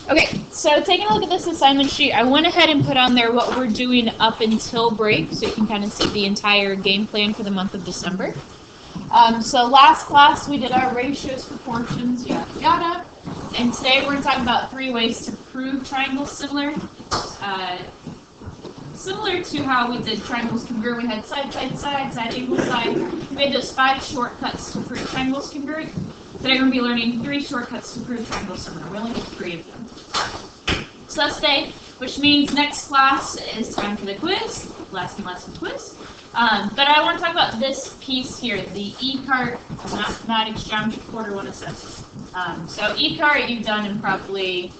Okay, so taking a look at this assignment sheet, I went ahead and put on there what we're doing up until break, so you can kind of see the entire game plan for the month of December. So last class we did our ratios, proportions, yada yada, and today we're going to talk about 3 ways to prove triangles similar. Similar to how we did triangles congruent, we had side, side, side, side, angle, side. We made those 5 shortcuts to prove triangles congruent. Today we're going to be learning 3 shortcuts to prove triangles similar. We only have 3 of them. So that's today, which means next class is time for the quiz, lesson quiz. But I want to talk about this piece here, the eCart Mathematics Geometry Quarter 1 assessment. So eCart you've done in probably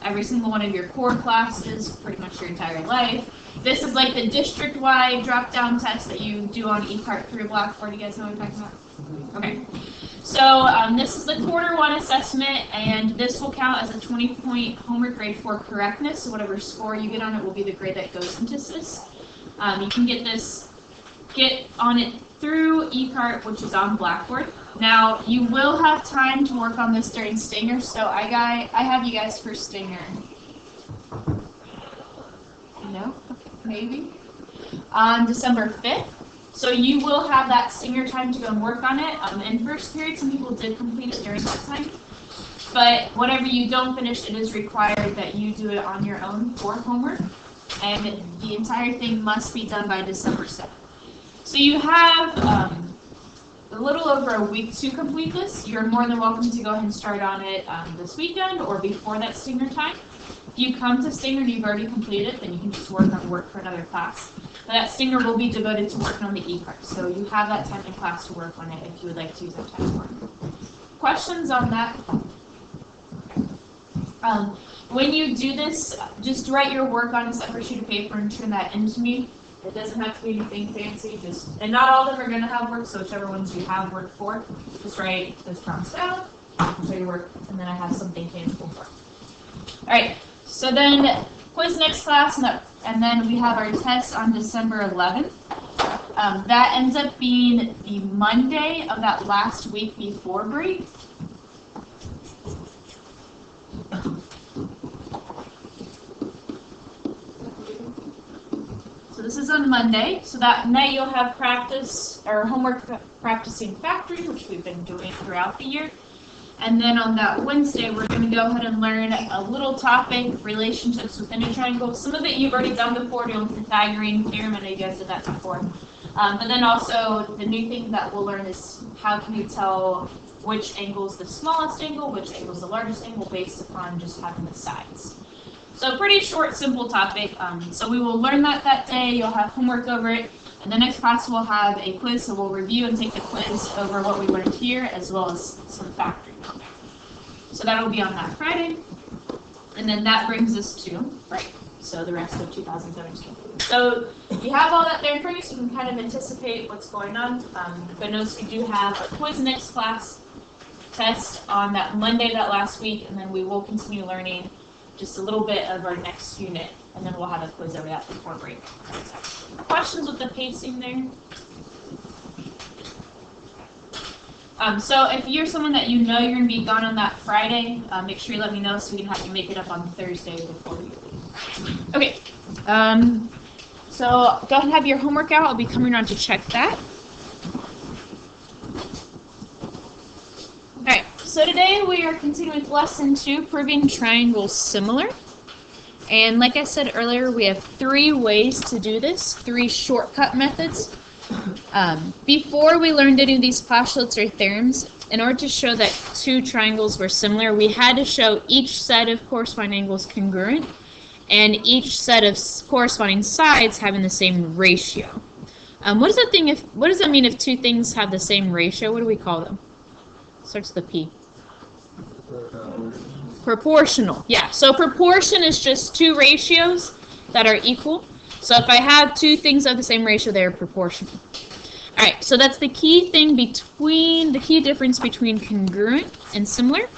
every single one of your core classes, pretty much your entire life. This is like the district-wide drop-down test that you do on eCart through Blackboard. You guys know what I'm talking about? Okay. So this is the quarter 1 assessment, and this will count as a 20-point homework grade for correctness. So whatever score you get on it will be the grade that goes into this. You can get on it through eCart, which is on Blackboard. Now you will have time to work on this during Stinger. So I have you guys for Stinger. No, maybe on December 5th. So you will have that Stinger time to go and work on it. In first period, some people did complete it during that time. But whatever you don't finish, it is required that you do it on your own for homework. And the entire thing must be done by December 7th. So you have a little over a week to complete this. You're more than welcome to go ahead and start on it this weekend or before that Stinger time. If you come to Stinger and you've already completed it, then you can just work for another class. But that Stinger will be devoted to working on the eCart. So you have that time in class to work on it if you would like to use that time to work. Questions on that? When you do this, just write your work on a separate sheet of paper and turn that into me. It doesn't have to be anything fancy, and not all of them are going to have work, so whichever ones you have work for, just write those prompts down, show your work, and then I have something tangible for it. Alright, so then quiz next class, and then we have our test on December 11th. That ends up being the Monday of that last week before break. This is on Monday, so that night you'll have practice or homework practicing factoring, which we've been doing throughout the year. And then on that Wednesday, we're going to go ahead and learn a little topic, relationships within a triangle. Some of it you've already done before, doing the Pythagorean theorem. I know you guys did that before. But then also the new thing that we'll learn is how can you tell which angle is the smallest angle, which angle is the largest angle based upon just having the sides. So pretty short, simple topic. So we will learn that day. You'll have homework over it. And the next class we'll have a quiz, so we'll review and take the quiz over what we learned here, as well as some factoring. So that'll be on that Friday. And then that brings us to, right, so the rest of 2017. So you have all that there in front of you, so you can kind of anticipate what's going on. But notice we do have a quiz next class, test on that Monday, that last week, and then we will continue learning just a little bit of our next unit, and then we'll have a quiz over that before break. Questions with the pacing there? So if you're someone that you know you're going to be gone on that Friday, make sure you let me know so we can have you make it up on Thursday before you leave. Okay, so go ahead and have your homework out. I'll be coming around to check that. Alright, so today we are continuing with lesson 2, proving triangles similar. And like I said earlier, we have 3 ways to do this, 3 shortcut methods. Before we learned any of these postulates or theorems, in order to show that 2 triangles were similar, we had to show each set of corresponding angles congruent and each set of corresponding sides having the same ratio. What does that mean if 2 things have the same ratio? What do we call them? Starts with a P. Proportional. Yeah, so proportion is just 2 ratios that are equal. So if I have 2 things of the same ratio, they're proportional. Alright, so that's the key difference between congruent and similar.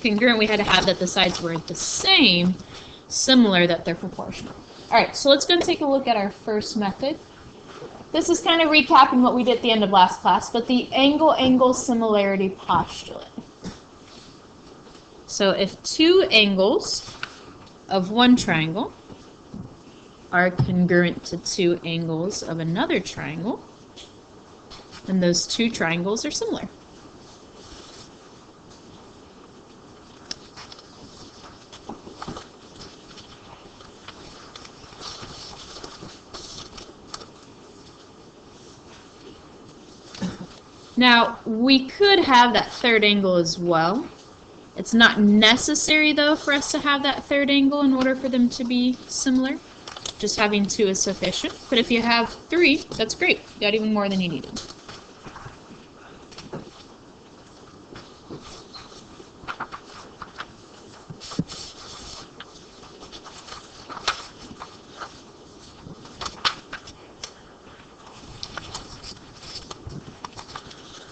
Congruent, we had to have that the sides weren't the same. Similar, that they're proportional. Alright, so let's go and take a look at our first method. This is kind of recapping what we did at the end of last class, but the angle-angle similarity postulate. So if two angles of one triangle are congruent to two angles of another triangle, then those two triangles are similar. Now, we could have that third angle as well. It's not necessary, though, for us to have that third angle in order for them to be similar. Just having two is sufficient. But if you have three, that's great. You got even more than you needed.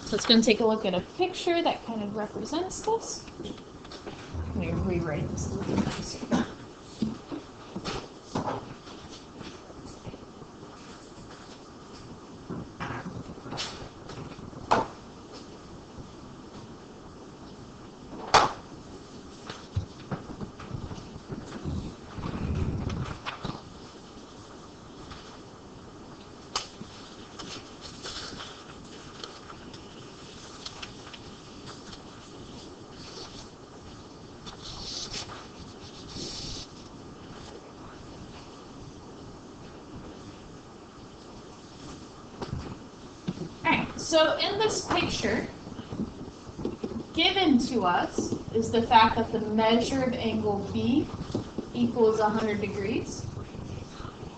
So it's going to take a look at a picture that kind of represents this. Let me rewrite this a little bit nicer. So in this picture, given to us is the fact that the measure of angle B equals 100 degrees.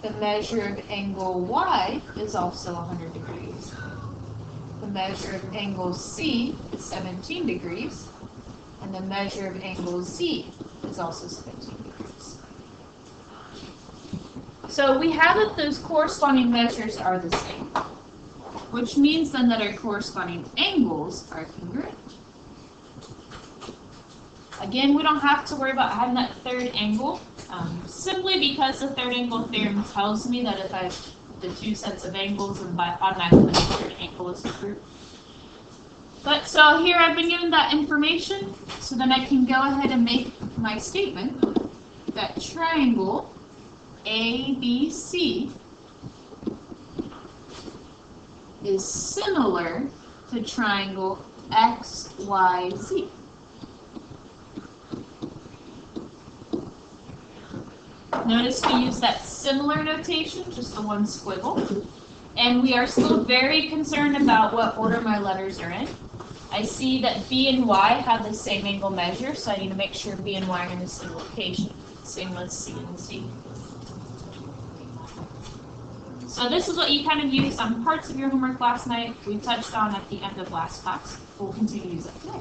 The measure of angle Y is also 100 degrees. The measure of angle C is 17 degrees. And the measure of angle Z is also 17 degrees. So we have that those corresponding measures are the same, which means then that our corresponding angles are congruent. Again, we don't have to worry about having that third angle, simply because the third angle theorem tells me that if I have the two sets of angles, and by automatically the third angle is congruent. But so here I've been given that information, so then I can go ahead and make my statement that triangle ABC is similar to triangle XYZ. Notice we use that similar notation, just the one squiggle. And we are still very concerned about what order my letters are in. I see that B and Y have the same angle measure, so I need to make sure B and Y are in the same location. Same with C and C. So this is what you kind of used on parts of your homework last night. We touched on at the end of last class. We'll continue to use it today.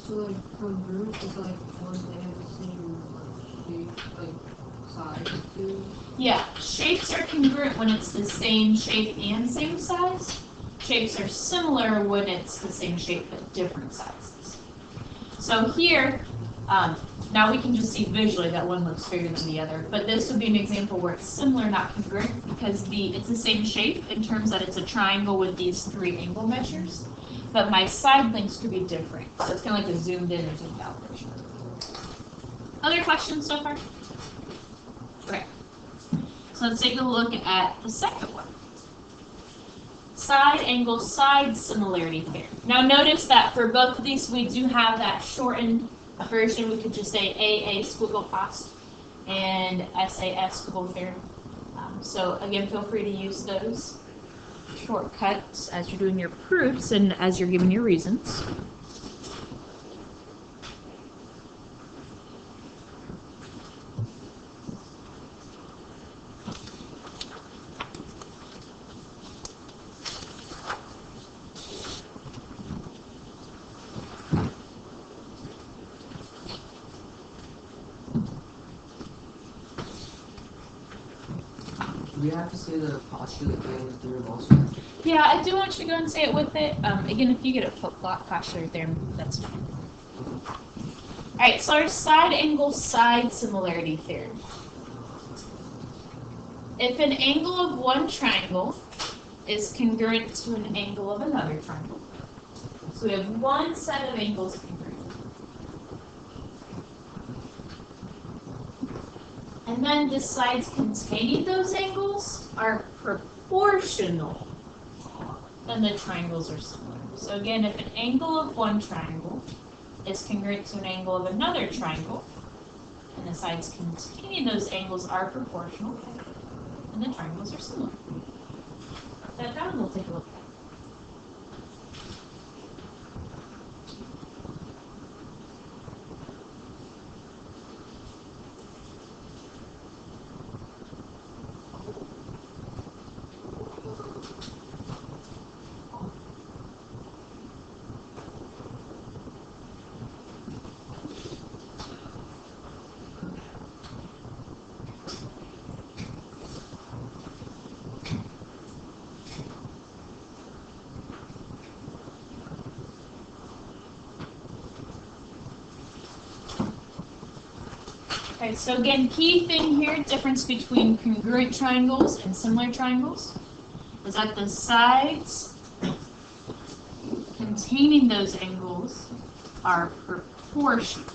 So like congruent is like one they have the same shape, like size too? Yeah, shapes are congruent when it's the same shape and same size. Shapes are similar when it's the same shape but different sizes. So here, now we can just see visually that one looks bigger than the other, but this would be an example where it's similar, not congruent, because it's the same shape in terms that it's a triangle with these three angle measures, but my side lengths could be different. So it's kind of like a zoomed in or zoomed out version. Other questions so far? Okay. So let's take a look at the second one. Side angle side similarity theorem. Now notice that for both of these we do have that shortened version. We could just say AA squiggle cost and SAS squiggle theorem. So again, feel free to use those shortcuts as you're doing your proofs and as you're giving your reasons. Do we have to say the postulate and the theorem also? Yeah, I do want you to go and say it with it. Again, if you get a postulate theorem, that's fine. Alright, so our side angle side similarity theorem. If an angle of one triangle is congruent to an angle of another triangle, so we have one set of angles congruent. And then the sides containing those angles are proportional, and the triangles are similar. So again, if an angle of one triangle is congruent to an angle of another triangle, and the sides containing those angles are proportional, and the triangles are similar. That down, we'll take a look at it. Okay, so again, key thing here, difference between congruent triangles and similar triangles, is that the sides containing those angles are proportional.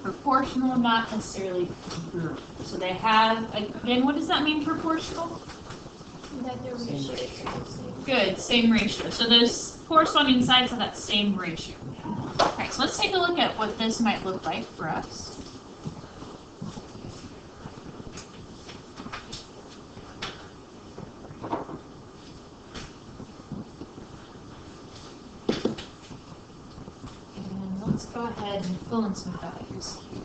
Proportional, not necessarily congruent. So they have, again, what does that mean, proportional? That their ratio is the same. Good, same ratio. So those corresponding sides have that same ratio. Alright, so let's take a look at what this might look like for us. And let's go ahead and fill in some values here.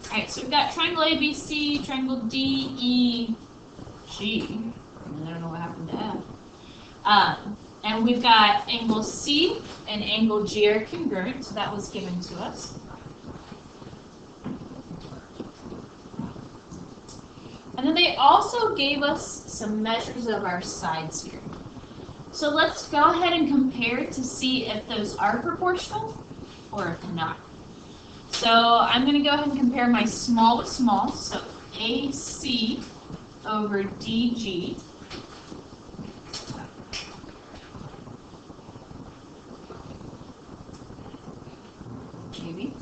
Alright, so we've got triangle ABC, triangle DEG. I don't know what happened to F. And we've got angle C and angle G are congruent, so that was given to us. And then they also gave us some measures of our sides here. So let's go ahead and compare to see if those are proportional or if not. So I'm going to go ahead and compare my small with small, so AC over DG. Maybe.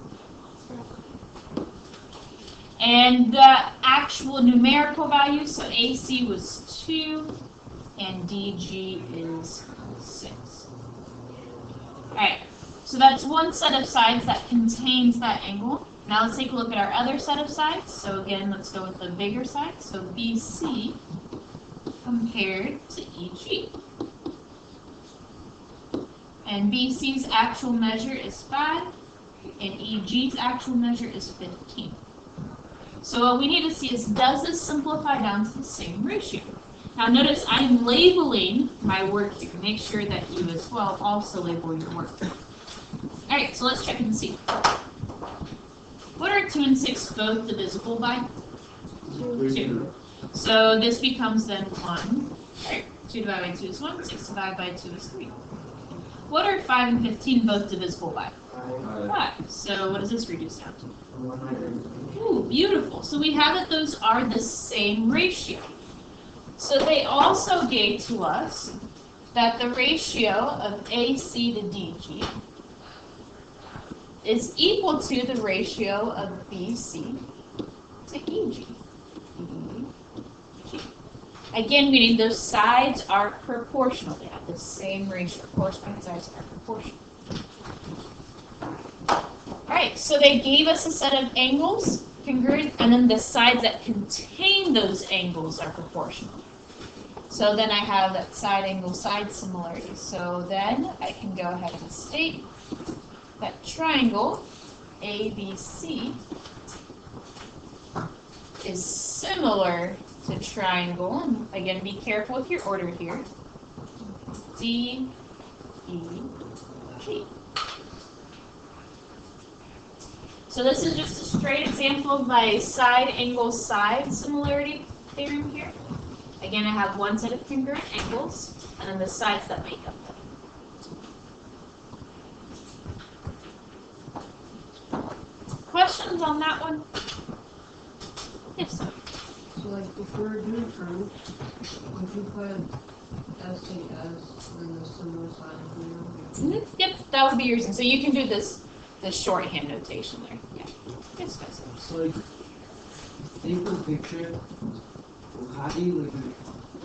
And the actual numerical value, so AC was 2 and DG is 6. Alright. So that's one set of sides that contains that angle. Now let's take a look at our other set of sides. So again, let's go with the bigger side. So BC compared to EG. And BC's actual measure is 5, and EG's actual measure is 15. So what we need to see is, does this simplify down to the same ratio? Now notice I'm labeling my work here. Make sure that you as well also label your work. Alright, so let's check and see. What are 2 and 6 both divisible by? 2. So this becomes then 1. Alright, 2 divided by 2 is 1, 6 divided by 2 is 3. What are 5 and 15 both divisible by? 5. So what does this reduce down to? 100. Ooh, beautiful. So we have that those are the same ratio. So they also gave to us that the ratio of AC to DG is equal to the ratio of BC to EG. Again, meaning those sides are proportional. They have the same ratio. Corresponding sides are proportional. Alright, so they gave us a set of angles, congruent, and then the sides that contain those angles are proportional. So then I have that side angle side similarity. So then I can go ahead and state that triangle ABC is similar to triangle, and again be careful with your order here, DEG. So this is just a straight example of my side angle side similarity theorem here. Again, I have one set of congruent angles, and then the sides that make up them. Questions on that one? Yes, sir. So like if we're doing terms, would you put S and S and the similar side? Yep, that would be your reason. So you can do this shorthand notation there. Yeah. Yes, guys. So like, think of a picture. How do you like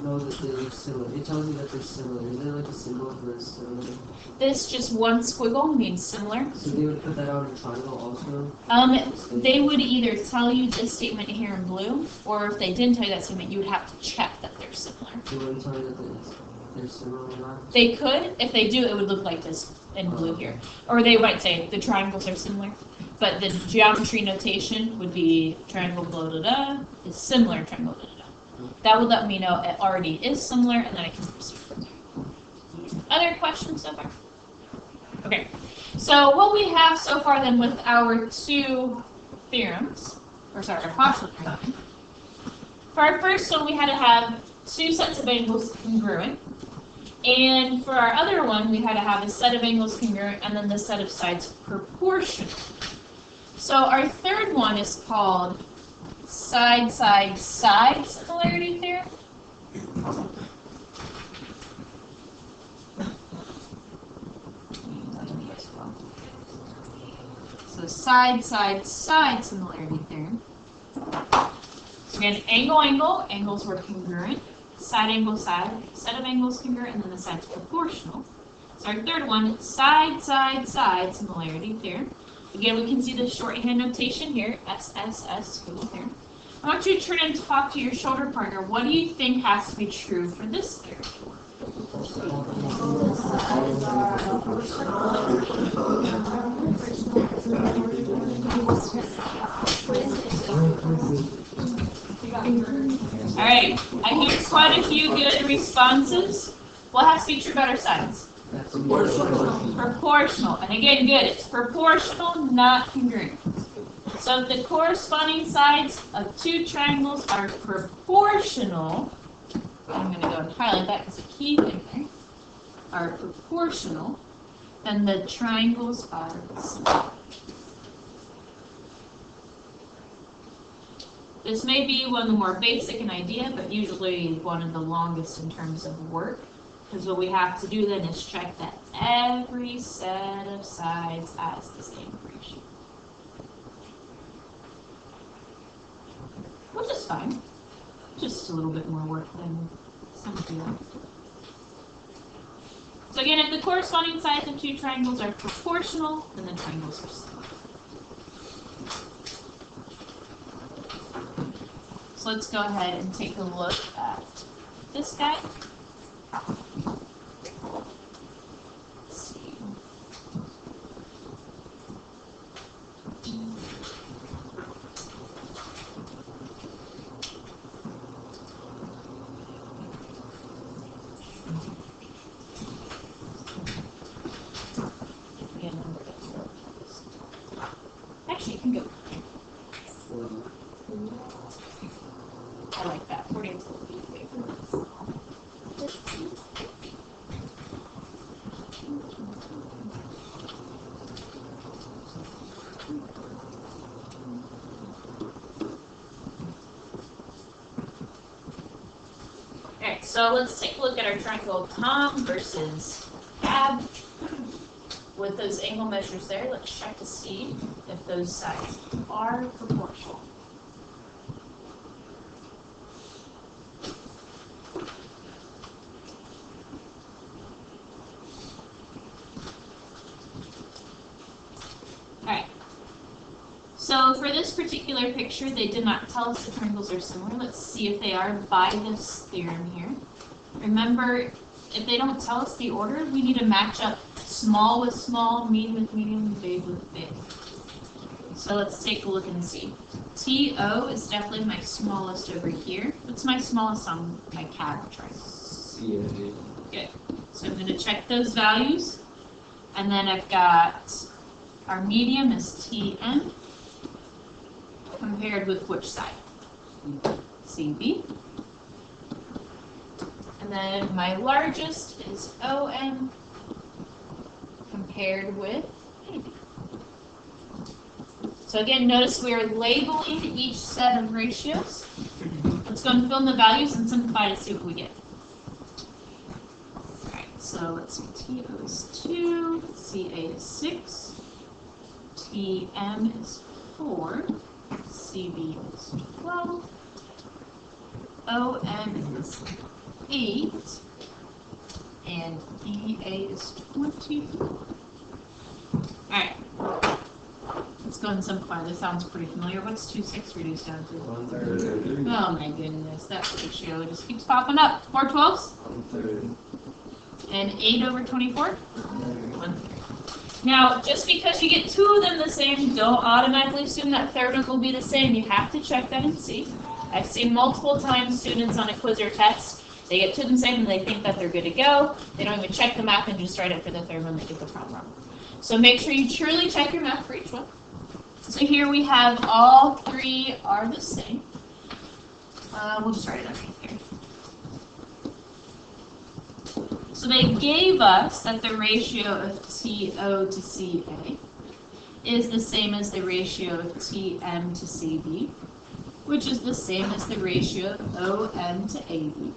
know that they look similar? It tells you that they're similar. Is there like a symbol for similar? This just one squiggle means similar. So they would put that out in a triangle also? They would either tell you this statement here in blue, or if they didn't tell you that statement, you would have to check that they're similar. They wouldn't tell you that they're similar or not? They could. If they do, it would look like this in blue here. Or they might say the triangles are similar. But the geometry notation would be triangle blah da da is similar triangle da da da. That would let me know it already is similar, and then I can proceed from there. Other questions so far? Okay. So what we have so far then with our two theorems, or sorry, our partial theorem. For our first one, we had to have two sets of angles congruent. And for our other one, we had to have a set of angles congruent and then the set of sides proportional. So our third one is called side-side-side similarity theorem. So side-side-side similarity theorem. So again, angle, angles were congruent. Side angle, side, set of angles congruent, and then the sides proportional. So our third one, side-side-side similarity theorem. Again, we can see the shorthand notation here, SSS squiggle theorem. I want you to turn and talk to your shoulder partner. What do you think has to be true for this theorem? All right, I hear quite a few good responses. What has to be true about our sides? Proportional. And again, good. It's proportional, not congruent. So if the corresponding sides of two triangles are proportional, I'm going to go and highlight that because the key thing there, are proportional, then the triangles are similar. This may be one of the more basic in idea, but usually one of the longest in terms of work. Because what we have to do then is check that every set of sides has the same ratio. Which is fine. Just a little bit more work than some of you. So again, if the corresponding sides of two triangles are proportional, then the triangles are similar. So let's go ahead and take a look at this guy. Let's see. Actually, you can go. I like that. 40 is a little bit away from this. Alright, so let's take a look at our triangle Tom versus Ab. With those angle measures there, let's check to see if those sides are proportional. Alright, so for this particular picture, they did not tell us the triangles are similar. Let's see if they are by this theorem here. Remember, if they don't tell us the order, we need to match up small with small, medium with medium, big with big. So let's take a look and see. TO is definitely my smallest over here. What's my smallest on my CAD triangle? Good. So I'm going to check those values. And then I've got our medium is TN compared with which side? CB. And then my largest is OM compared with AB. So again, notice we are labeling each set of ratios. Let's go and fill in the values and simplify to see what we get. Alright, so let's see, TO is 2, CA is 6, TM is 4, CB is 12, OM is 8, and EA is 24. Alright. Let's go and simplify. This sounds pretty familiar. What's 2, 6 reduced down to? 1/3. Oh my goodness, that ratio just keeps popping up. 4 12s 1/3. and 8 over 24? 1/3. Now, just because you get 2 of them the same, don't automatically assume that third one will be the same. You have to check that and see. I've seen multiple times students on a quiz or test, they get 2 of them the same and they think that they're good to go. They don't even check the math and just write it for the third one. They get the problem wrong. So make sure you truly check your math for each one. So here we have all 3 are the same. We'll just write it underneath here. So they gave us that the ratio of TO to CA is the same as the ratio of TM to CB, which is the same as the ratio of OM to AB.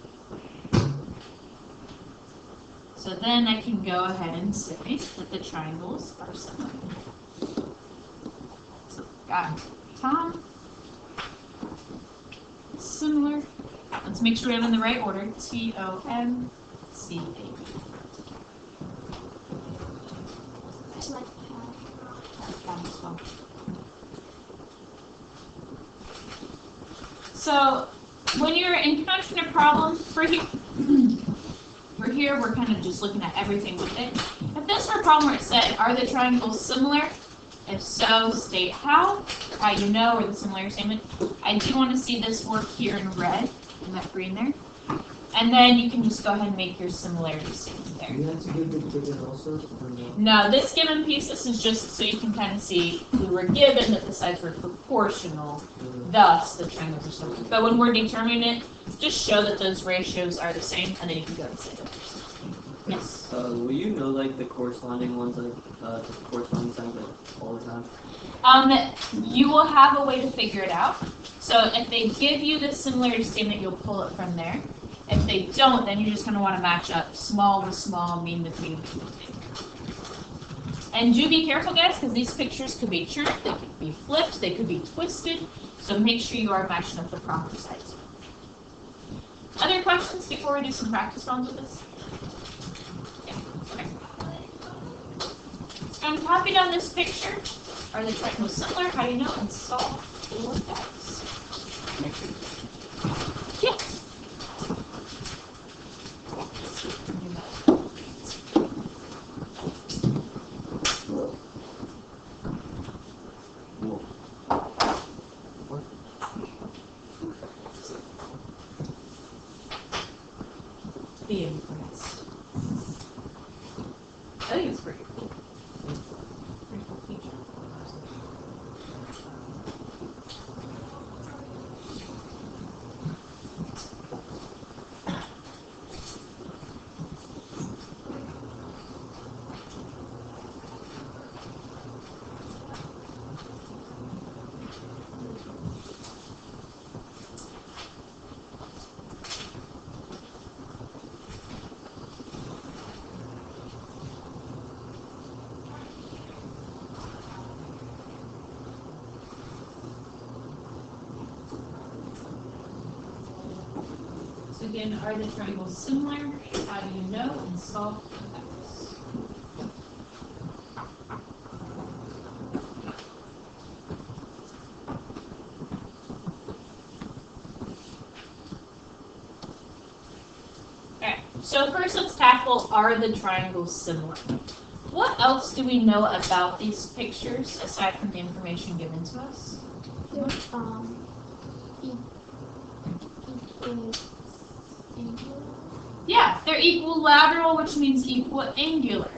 So then I can go ahead and say that the triangles are similar. So got Tom, similar. Let's make sure we have in the right order. TOM, CAB. I like that. So when you're encountering a problem, for here we're kind of just looking at everything with it. If this were a problem where it said, are the triangles similar? If so, state how you know, or the similarity statement. I do want to see this work here in red, in that green there. And then you can just go ahead and make your similarity statement there. You have to give the given also, or no? No, this given piece, this is just so you can kind of see we were given that the sides were proportional, thus the triangles are similar. But when we're determining it, just show that those ratios are the same, and then you can go and say it. Yes? Will you know like the corresponding ones, like the corresponding signs, like all the time? You will have a way to figure it out. So if they give you the similarity statement, you'll pull it from there. If they don't, then you're just going to want to match up small with small, mean with mean. And do be careful, guys, because these pictures could be turned, they could be flipped, they could be twisted. So make sure you are matching up the proper sides. Other questions before we do some practice problems with this? Yeah. Okay. So I'm copying down this picture. Are the triangles similar? How do you know? And solve for x. Yeah. Be impressed. I think it's pretty cool. Pretty cool feature. So again, are the triangles similar? How do you know? And solve for x. Alright, so first let's tackle, are the triangles similar? What else do we know about these pictures aside from the information given to us? They're, equal angular. Yeah, they're equilateral, which means equiangular.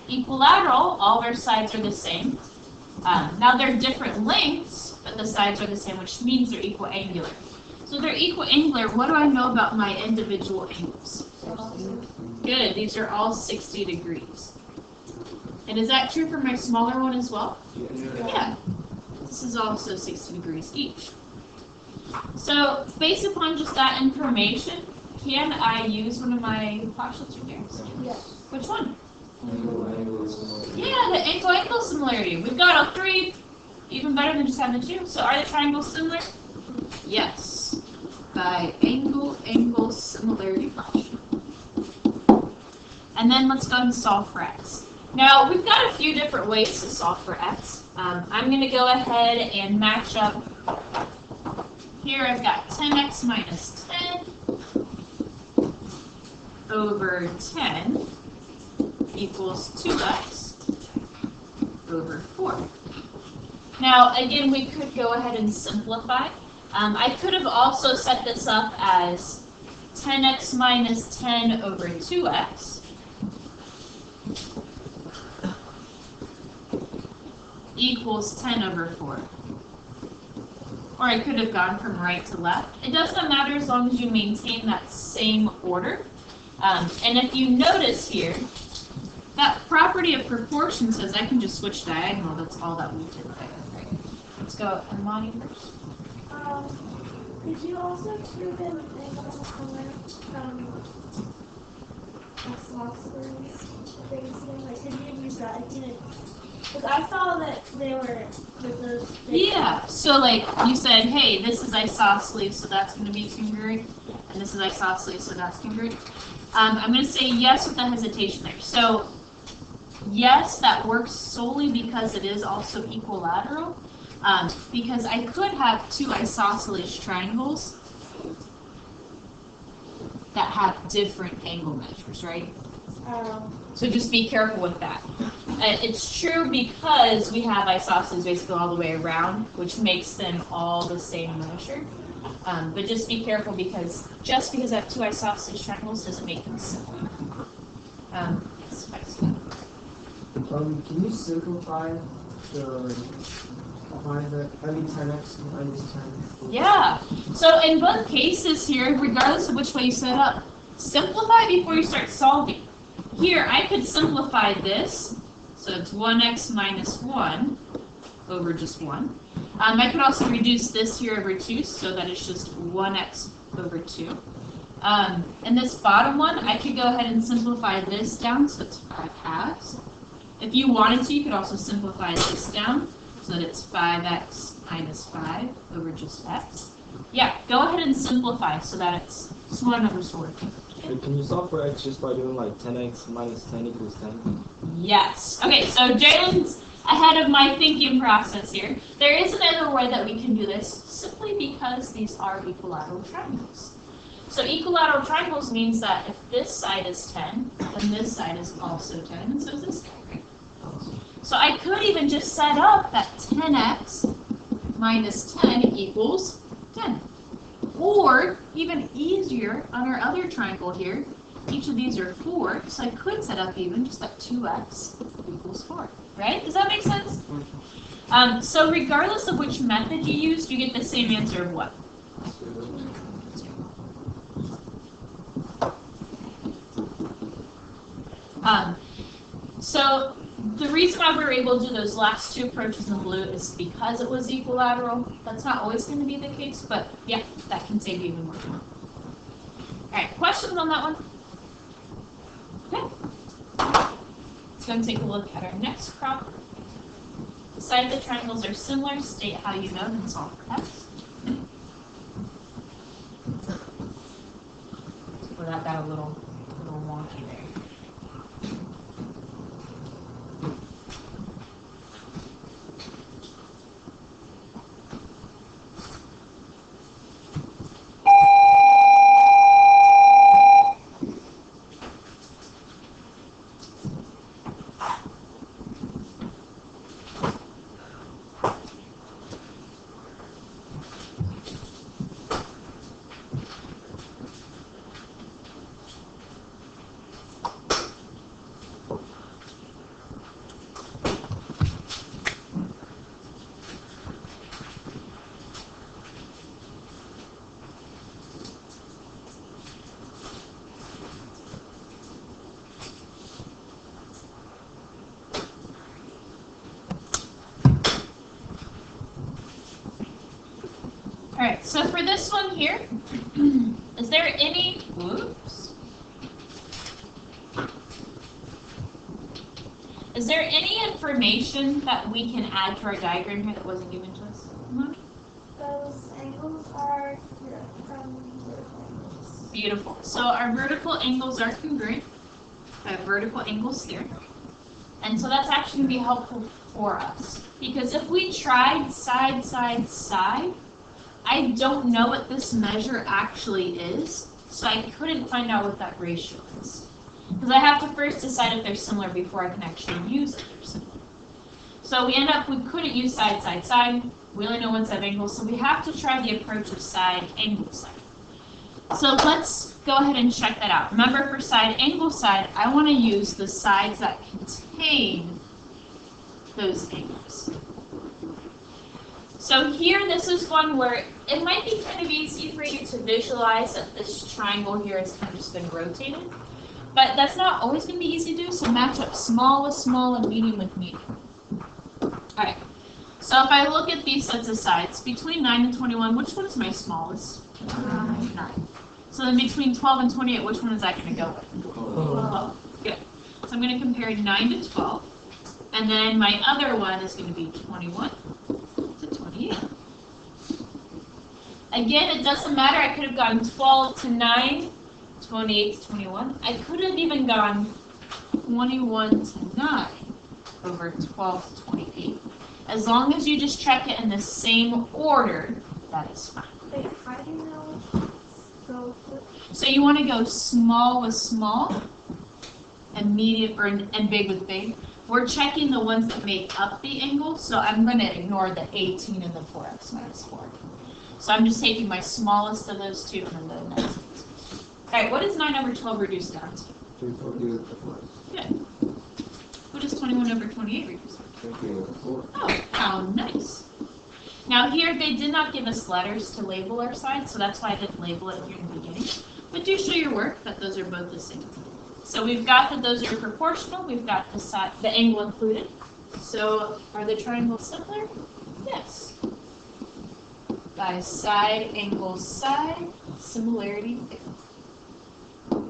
Equilateral, all their sides are the same. Now they're different lengths, but the sides are the same, which means they're equiangular. So So they're equal angular. What do I know about my individual angles? Good. These are all 60 degrees. And is that true for my smaller one as well? Yeah. This is also 60 degrees each. So based upon just that information, can I use one of my postulates from here? Yes. Which one? Yeah, the angle-angle similarity. We've got all three, even better than just having the two. So are the triangles similar? Yes. By angle similarity function. And then let's go and solve for x. Now, we've got a few different ways to solve for x. I'm going to go ahead and match up. Here I've got 10x minus 10 over 10 equals 2x over 4. Now, again, we could go ahead and simplify. I could have also set this up as 10x minus 10 over 2x equals 10 over 4. Or I could have gone from right to left. It doesn't matter as long as you maintain that same order. And if you notice here, that property of proportion says I can just switch diagonal. That's all that we did there. Right? Let's go Imani first. Could you also prove an angle similar from isosceles things? Like, could you use that? I didn't. Because I saw that they were with those. Yeah, so like you said, hey, this is isosceles, so that's going to be congruent, and this is isosceles, so that's congruent. I'm going to say yes with a hesitation there. So yes, that works solely because it is also equilateral, because I could have two isosceles triangles that have different angle measures, right? So just be careful with that. It's true because we have isosceles basically all the way around, which makes them all the same measure. But just be careful because just because I have two isosceles triangles doesn't make them similar. Yes, Can you simplify the 10x minus 10? Yeah. So in both cases here, regardless of which way you set up, simplify before you start solving. Here, I could simplify this, so it's 1x minus 1 over just 1. I could also reduce this here over 2, so that it's just 1x over 2. And this bottom one, I could go ahead and simplify this down, so it's 5 halves. If you wanted to, you could also simplify this down, so that it's 5x minus 5 over just x. Yeah, go ahead and simplify so that it's smaller numbers to work with. Wait, can you solve for x just by doing like 10x minus 10 equals 10? Yes. Okay, so Jalen's ahead of my thinking process here. There is another way that we can do this, simply because these are equilateral triangles. So equilateral triangles means that if this side is 10, then this side is also 10, and so is this side. So I could even just set up that 10x minus 10 equals 10. Or, even easier, on our other triangle here, each of these are 4, so I could set up even just that 2x equals 4. Right? Does that make sense? So regardless of which method you used, you get the same answer of what? So the reason why we were able to do those last two approaches in blue is because it was equilateral. That's not always going to be the case, but yeah, that can save you even more time. Alright, questions on that one? Okay. Let's go and take a look at our next problem. Decide the triangles are similar, state how you know, then solve for x. Well, that got a little wonky there. So for this one here, is there any, whoops. Is there any information that we can add to our diagram here that wasn't given to us? Those angles are from vertical angles. Beautiful. So our vertical angles are congruent. I have vertical angles there. And so that's actually going to be helpful for us. Because if we tried side, side, side, I don't know what this measure actually is. So I couldn't find out what that ratio is. Because I have to first decide if they're similar before I can actually use if they're similar. So we couldn't use side, side, side. We only know one side of angles, so we have to try the approach of side, angle, side. So let's go ahead and check that out. Remember, for side, angle, side, I want to use the sides that contain those angles. So here, this is one where it might be kind of easy for you to visualize that this triangle here has kind of just been rotated. But that's not always going to be easy to do, so match up small with small and medium with medium. Alright, so if I look at these sets of sides, between 9 and 21, which one is my smallest? 9. So then between 12 and 28, which one is that going to go with? 12. Good. So I'm going to compare 9 to 12. And then my other one is going to be 21 to 28. Again, it doesn't matter. I could have gone 12 to 9, 28 to 21. I could have even gone 21 to 9 over 12 to 28. As long as you just check it in the same order, that is fine. Wait, how do you know which go with? So you want to go small with small and medium and big with big. We're checking the ones that make up the angle, so I'm going to ignore the 18 and the 4x minus 4. So I'm just taking my smallest of those two and then the next. Alright, what does 9 over 12 reduce down to? 340 with the 4. Good. What does 21 over 28 reduce down to? 28 with the 4. Oh, how nice. Now here, they did not give us letters to label our sides, so that's why I didn't label it here in the beginning. But do show your work that those are both the same. So we've got that those are proportional, we've got the angle included. So are the triangles similar? Yes. By side, angle, side, similarity there.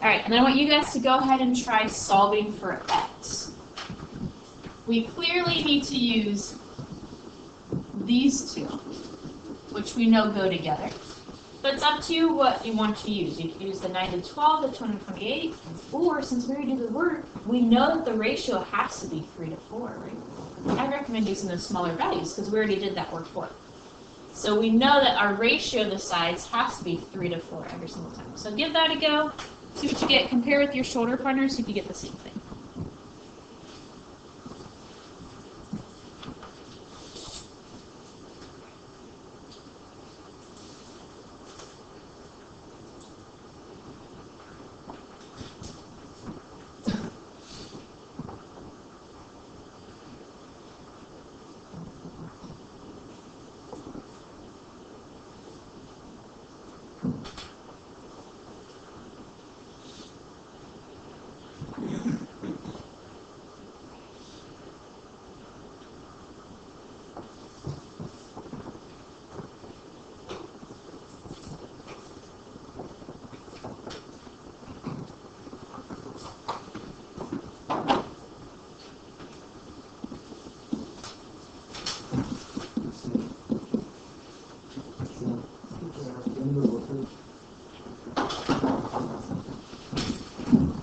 Alright, and then I want you guys to go ahead and try solving for x. We clearly need to use these two, which we know go together. But it's up to you what you want to use. You can use the 9 to 12, the 20 to 28, or since we already did the work, we know that the ratio has to be 3 to 4, right? I recommend using those smaller values because we already did that work for it. So we know that our ratio of the sides has to be 3 to 4 every single time. So give that a go. See what you get. Compare with your shoulder partner, see if you get the same thing.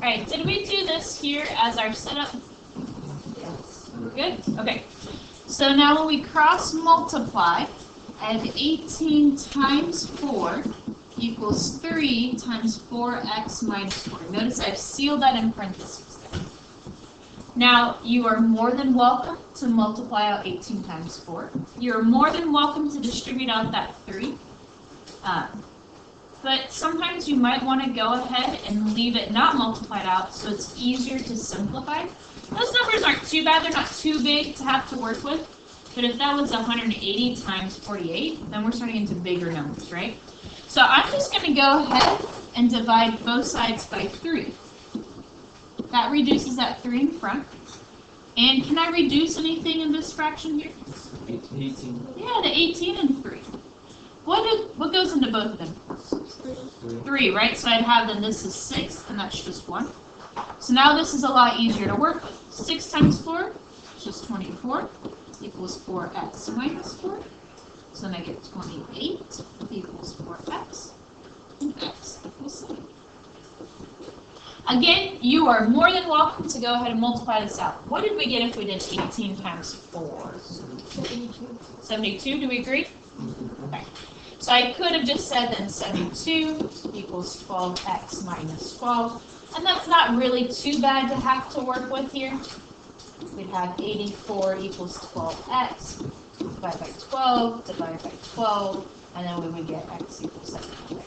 Alright, did we do this here as our setup? Yes. We're good? Okay. So now when we cross multiply, I have 18 times 4 equals 3 times 4x minus 4. Notice I've sealed that in parentheses there. Now, you are more than welcome to multiply out 18 times 4. You're more than welcome to distribute out that 3. But sometimes you might want to go ahead and leave it not multiplied out so it's easier to simplify. Those numbers aren't too bad. They're not too big to have to work with. But if that was 180 times 48, then we're starting into bigger numbers, right? So I'm just going to go ahead and divide both sides by 3. That reduces that 3 in front. And can I reduce anything in this fraction here? 18. Yeah, the 18 and 3. What goes into both of them? 3, right? So I'd have then this is 6, and that's just 1. So now this is a lot easier to work with. 6 times 4 is just 24 equals 4x minus 4. So then I get 28 equals 4x, and x equals 7. Again, you are more than welcome to go ahead and multiply this out. What did we get if we did 18 times 4? 72, do we agree? Okay. So I could have just said then 72 equals 12x minus 12. And that's not really too bad to have to work with here. We'd have 84 equals 12x divided by 12 divided by 12. And then we would get x equals 7.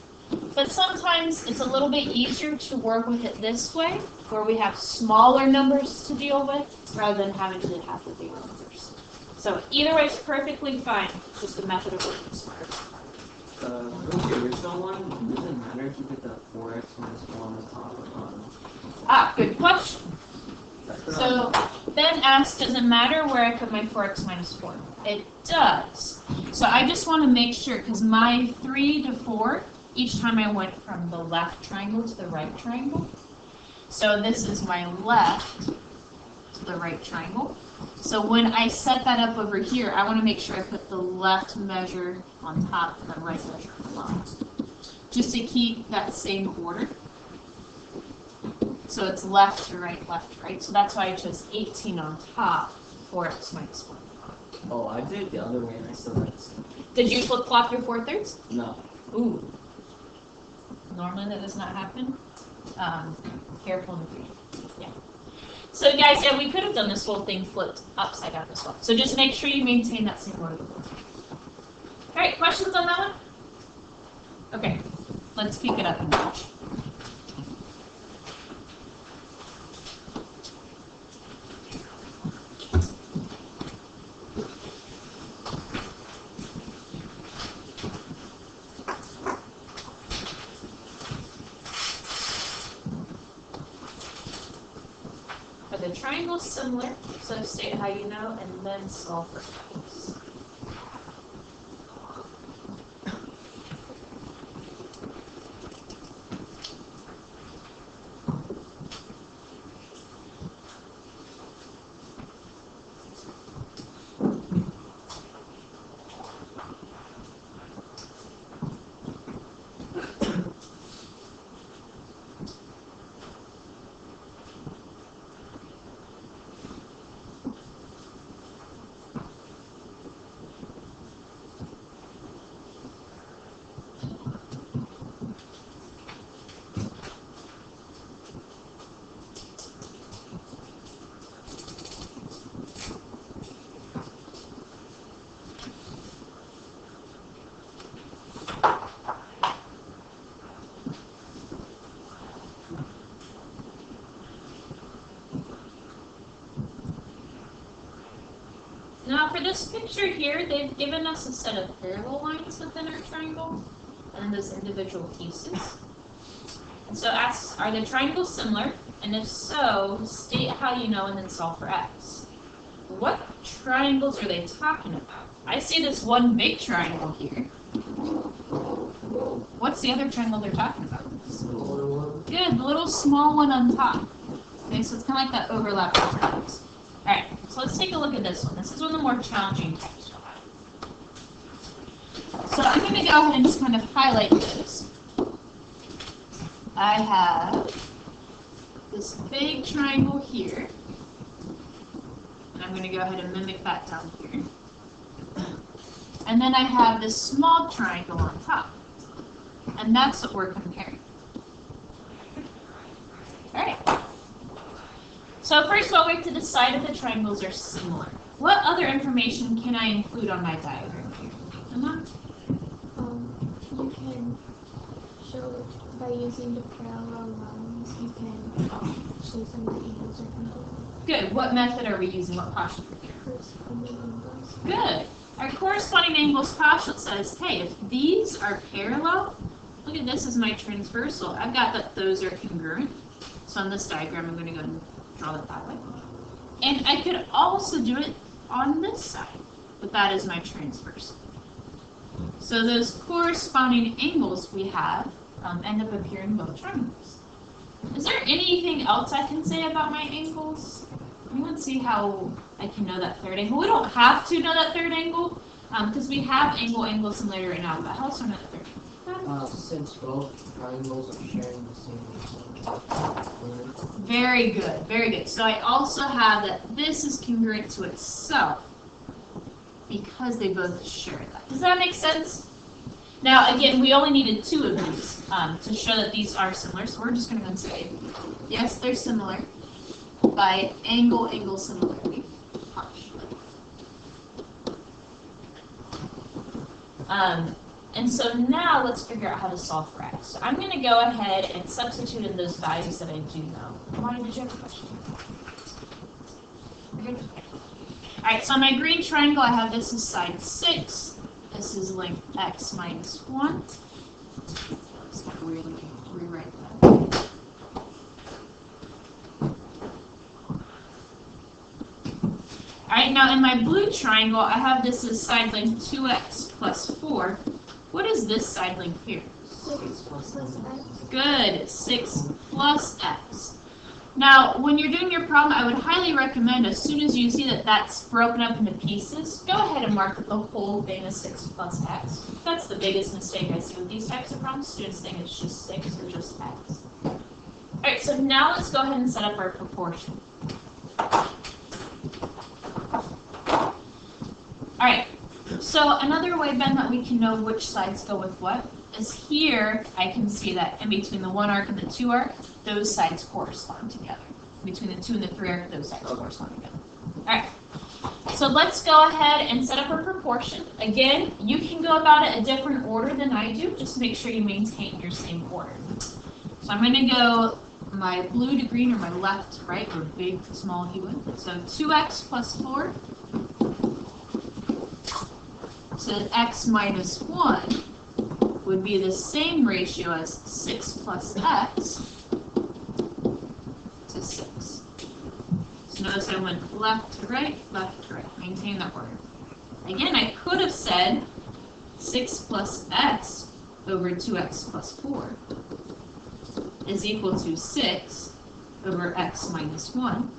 But sometimes it's a little bit easier to work with it this way, where we have smaller numbers to deal with, rather than having to have the bigger numbers. So either way is perfectly fine, just the method of working smarter. With the original one, does it matter if you put the 4x minus 4 on the top or bottom? Good question. So Ben asked, does it matter where I put my 4x minus 4? It does. So I just want to make sure, because my 3 to 4, each time I went from the left triangle to the right triangle. So this is my left to the right triangle. So when I set that up over here, I want to make sure I put the left measure on top and the right measure below, just to keep that same order. So it's left to right, left to right. So that's why I chose 18 on top, 4x minus 1. Oh, I did it the other way and I still got this. Did you flip-flop your 4/3? No. Ooh. Normally that does not happen. Careful in the future. Yeah. So guys, yeah, we could have done this whole thing flipped upside down as well. So just make sure you maintain that same order. All right, questions on that one? Okay, let's pick it up and watch. Are the triangles similar? So state how you know and then solve for x. Now for this picture here, they've given us a set of parallel lines within our triangle, and those individual pieces. And so asks, are the triangles similar? And if so, state how you know and then solve for x. What triangles are they talking about? I see this one big triangle here. What's the other triangle they're talking about? Good, the little small one on top. Okay, so it's kind of like that overlap of triangles. Alright, so let's take a look at this one. This is one of the more challenging types. So I'm going to go ahead and just kind of highlight this. I have this big triangle here. And I'm going to go ahead and mimic that down here. And then I have this small triangle on top. And that's what we're comparing. Alright. So first of all, we have to decide if the triangles are similar. What other information can I include on my diagram here? Emma? You can show, by using the parallel lines, you can show some of the angles or angles. Good. What method are we using? What postulate here? Corresponding angles. Good. Our corresponding angles postulate says, hey, if these are parallel, look at this as my transversal. I've got that those are congruent. So on this diagram, I'm going to go and draw it that way. And I could also do it on this side, but that is my transverse. So those corresponding angles we have end up appearing in both triangles. Is there anything else I can say about my angles? Anyone see how I can know that third angle? We don't have to know that third angle because we have angle similarity right now, but how else do I know that third angle? Since both triangles are sharing the same reason. Very good, very good. So I also have that this is congruent to itself because they both share that. Does that make sense? Now, again, we only needed 2 of these to show that these are similar, so we're just going to go and say, yes, they're similar by angle similarity, partially. And so now let's figure out how to solve for x. So I'm going to go ahead and substitute in those values that I do know. Why did you have a question? Okay. All right, so on my green triangle, I have this is side 6. This is length x minus 1. Let's rewrite that. Alright, now in my blue triangle, I have this as side length 2x plus 4. What is this side length here? 6 plus x. Good, 6 plus x. Now, when you're doing your problem, I would highly recommend as soon as you see that that's broken up into pieces, go ahead and mark the whole thing as 6 plus x. That's the biggest mistake I see with these types of problems. Students think it's just 6 or just x. Alright, so now let's go ahead and set up our proportion. Alright, so another way, Ben, that we can know which sides go with what is here I can see that in between the 1 arc and the 2 arc, those sides correspond together. Between the 2 and the 3 arc, those sides correspond together. Alright, so let's go ahead and set up a proportion. Again, you can go about it a different order than I do. Just make sure you maintain your same order. So I'm going to go my blue to green or my left to right, or big to small if you would. So 2x plus 4. So x minus 1 would be the same ratio as 6 plus x to 6. So notice I went left to right, maintain that order. Again, I could have said 6 plus x over 2x plus 4 is equal to 6 over x minus 1.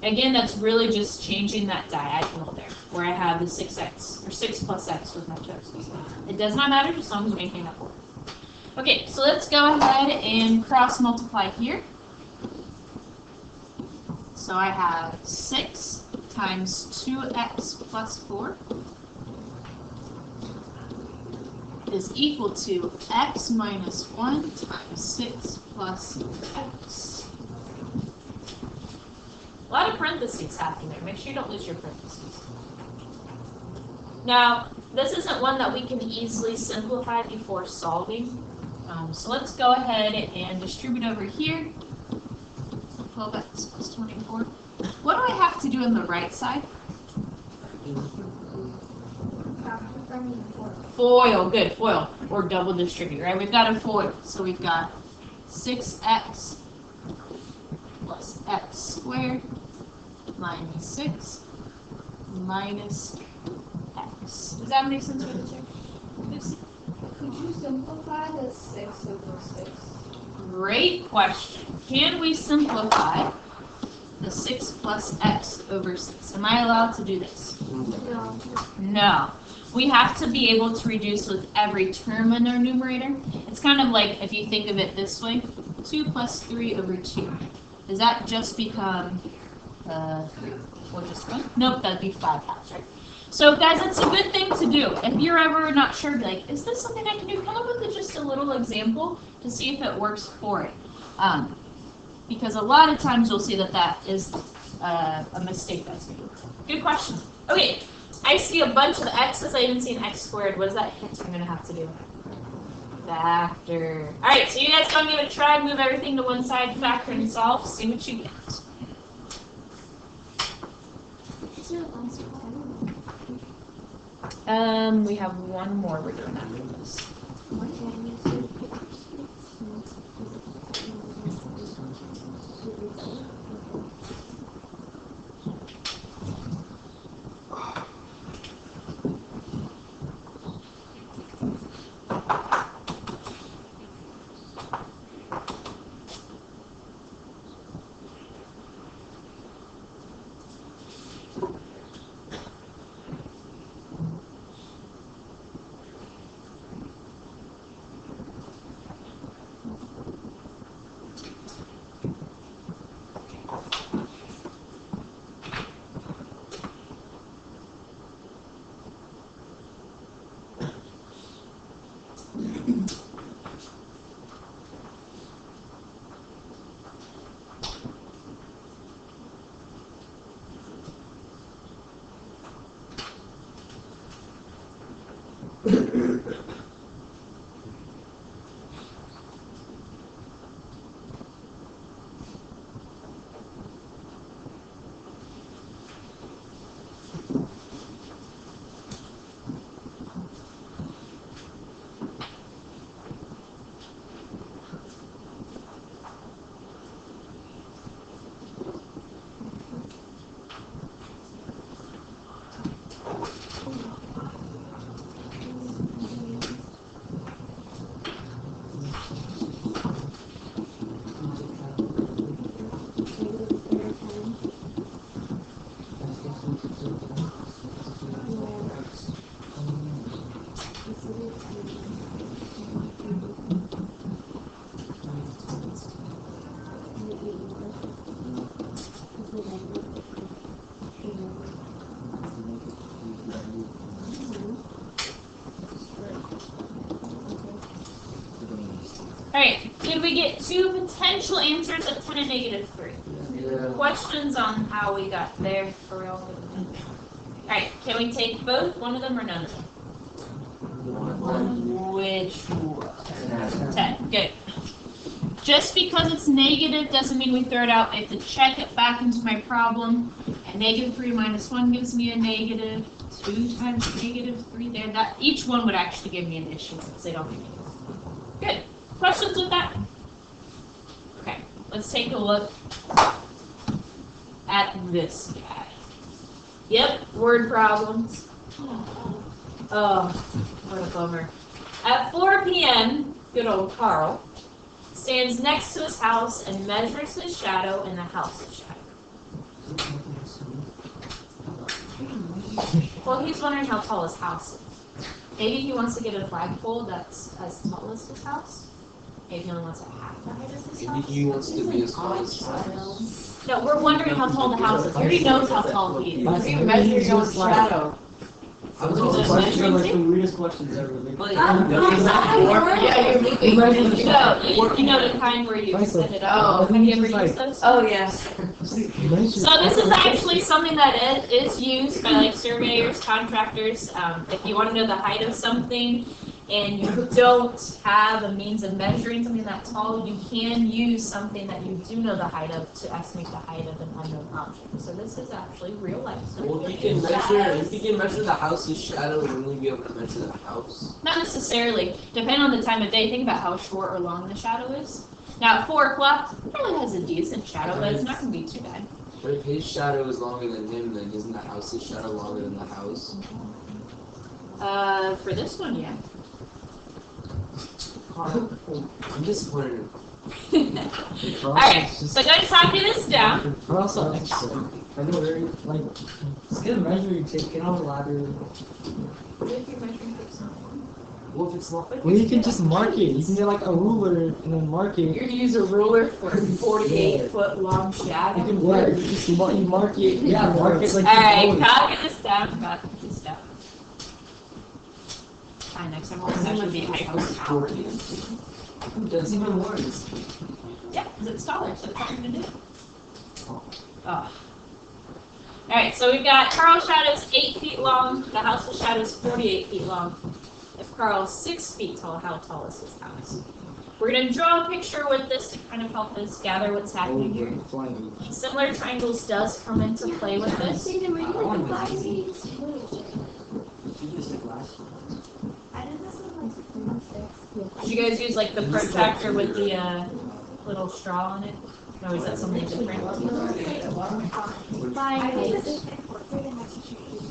Again, that's really just changing that diagonal there, where I have the 6x, or 6 plus x with my 2x plus 1. It does not matter, as long as you maintain that order. Okay, so let's go ahead and cross multiply here. So I have 6 times 2x plus 4 is equal to x minus 1 times 6 plus x. A lot of parentheses happening there. Make sure you don't lose your parentheses. Now, this isn't one that we can easily simplify before solving. So let's go ahead and distribute over here. 12x plus 24. What do I have to do on the right side? Foil, good, foil. Or double distribute, right? We've got a foil. So we've got 6x plus x squared minus 6 minus x. Does that make sense with this? Could you simplify the 6 over 6? Great question. Can we simplify the 6 plus x over 6? Am I allowed to do this? No. No. We have to be able to reduce with every term in our numerator. It's kind of like, if you think of it this way, 2 plus 3 over 2. Does that just become 3? Or just 1? Nope, that'd be 5 halves, right? So guys, it's a good thing to do. If you're ever not sure, be like, is this something I can do? Come up with just a little example to see if it works for it. Because a lot of times you'll see that that is a mistake that's made. Good question. Okay, I see a bunch of x's. I even see an x squared. What does that hint I'm going to have to do? Factor. All right, so you guys go and give it a try. Move everything to one side, factor and solve. See what you get. What's your last one? We have one more we're doing after this. Alright, did we get 2 potential answers at 10 and negative 3? Yeah. Questions on how we got there? Are we all good with that? Alright, can we take both? One of them or none of them? Which one? 10. Good. Just because it's negative doesn't mean we throw it out. I have to check it back into my problem. And negative 3 minus 1 gives me a negative. 2 times negative 3 there. That each one would actually give me an issue because they don't give me. Good. Questions with that? Okay. Let's take a look at this guy. Yep, word problems. Oh, what a bummer. At 4 p.m., good old Carl stands next to his house and measures his shadow in the house's shadow. Well, he's wondering how tall his house is. Maybe he wants to get a flagpole that's as tall as his house. Maybe he only wants a half the height of his Maybe house. he wants to be as tall as possible. No, we're wondering how tall the house is. He already knows how tall he is. You measure your own shadow. I was Is it questions are like measuring the weirdest questions ever. Like, Yeah, you're moving. No, you know the kind where you set it up. Have you ever used those? Oh, yes. So this is actually something that is used by like surveyors, contractors. If you want to know the height of something and you don't have a means of measuring something that tall, you can use something that you do know the height of to estimate the height of an unknown object. So this is actually real life stuff. Well, if you can measure the house's shadow, wouldn't you be able to measure the house? Not necessarily. Depending on the time of day, think about how short or long the shadow is. Now at 4 o'clock, it probably has a decent shadow, but it's not going to be too bad. But if his shadow is longer than him, then isn't the house's shadow longer than the house? For this one, yeah. I'm disappointed. Alright, so go ahead and copy this down. Also, I know very like just get a measuring tape, get on a ladder. Well, if it's not. Well, you can just mark it. You can get like a ruler and then mark it. You're gonna use a ruler for 48-foot long You shadow? can work. You mark it. Yeah, mark it like. Alright, copy this down. Copy this down. Fine, next time we'll actually be hyper. That's even worse. Yeah, because it's taller, so it's harder to do. Oh. Alright, so we've got Carl's shadow is 8 feet long, the house's shadow is 48 feet long. If Carl's 6 feet tall, how tall is his house? We're going to draw a picture with this to kind of help us gather what's happening here. Similar triangles does come into play with this. Jaden, were you like the black seeds? I did this in like Did you guys use like the protractor with the little straw on it? Or is that something different? I did this in fourth grade and my teacher hated it.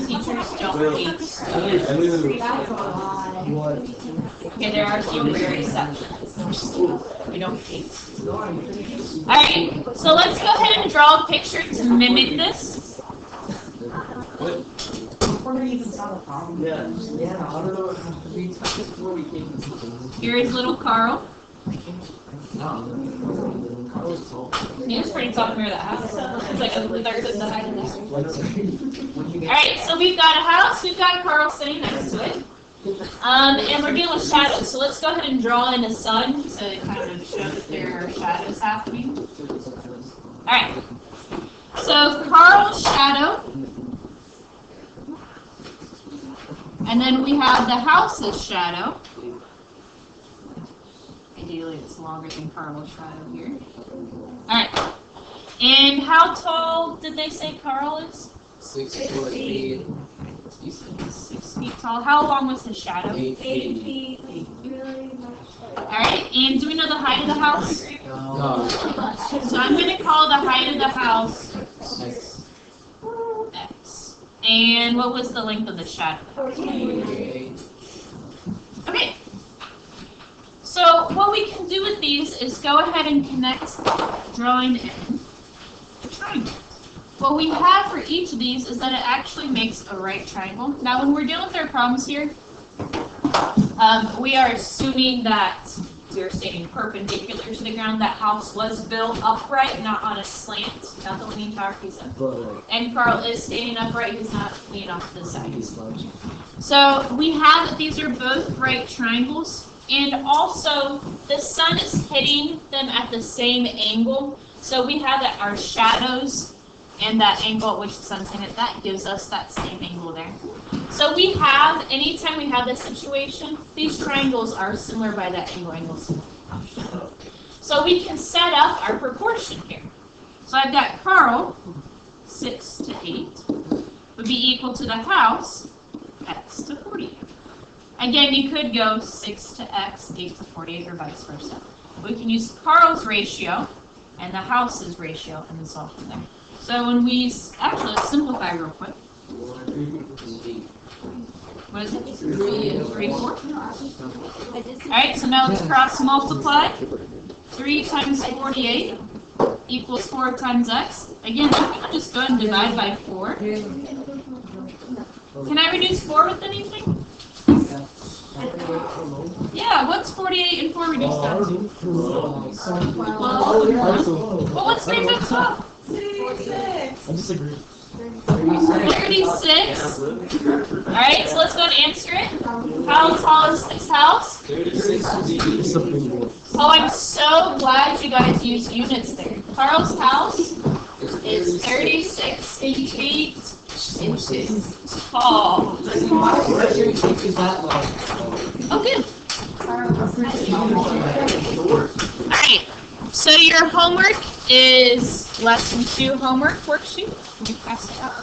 Teachers don't hate. That's a lot. What? Okay, there are some rare exceptions. We don't hate. Alright, so let's go ahead and draw a picture to mimic this. before we even saw the problem. Yeah, I don't know. We touched this before we came to the Here is little Carl. Carl was tall. He was pretty tall near that house. It's like a third of the height of that. When you get Alright, so we've got a house, we've got Carl sitting next to it. And we're dealing with shadows, so let's go ahead and draw in a sun to kind of show that there are shadows happening. Alright, so Carl's shadow, and then we have the house's shadow. Ideally, it's longer than Carl's shadow here. Alright, and how tall did they say Carl is? 6 feet. 6 feet tall. How long was his shadow? 8 8 feet. feet, really much. Alright, and do we know the height of the house? No. So I'm going to call the height of the house X. X. And what was the length of the shadow? 8. Okay. So what we can do with these is go ahead and connect drawing in a triangle. What we have for each of these is that it actually makes a right triangle. Now when we're dealing with our problems here, we are assuming that we're standing perpendicular to the ground. That house was built upright, not on a slant. Not the Leaning Tower Pisa. And Carl is standing upright. He's not leaning off to the side. So we have that these are both right triangles. And also, the sun is hitting them at the same angle. So we have that our shadows and that angle at which the sun's hitting it, that gives us that same angle there. So we have, anytime we have this situation, these triangles are similar by that angle similar. So we can set up our proportion here. So I've got Carl, 6 to 8, would be equal to the house, x to 48. Again, you could go 6 to x, 8 to 48, or vice versa. We can use Carl's ratio and the house's ratio, and then solve from there. So when we, actually, let's simplify real quick. What is it? 3 and 3 fourths. Alright, so now let's cross multiply. 3 times 48 equals 4 times x. Again, I'm going to just go ahead and divide by 4. Can I reduce 4 with anything? Yeah, what's 48 and 4 reduced down to? Well, what's 3 times 12? I disagree. 36. Alright, so let's go and answer it. How tall is this house? 36 would be Oh, I'm so glad you guys used units there. Carl's house is 36 feet inches tall. Oh, good. Alright, so your homework is lesson 2 homework worksheet. Can you pass it out?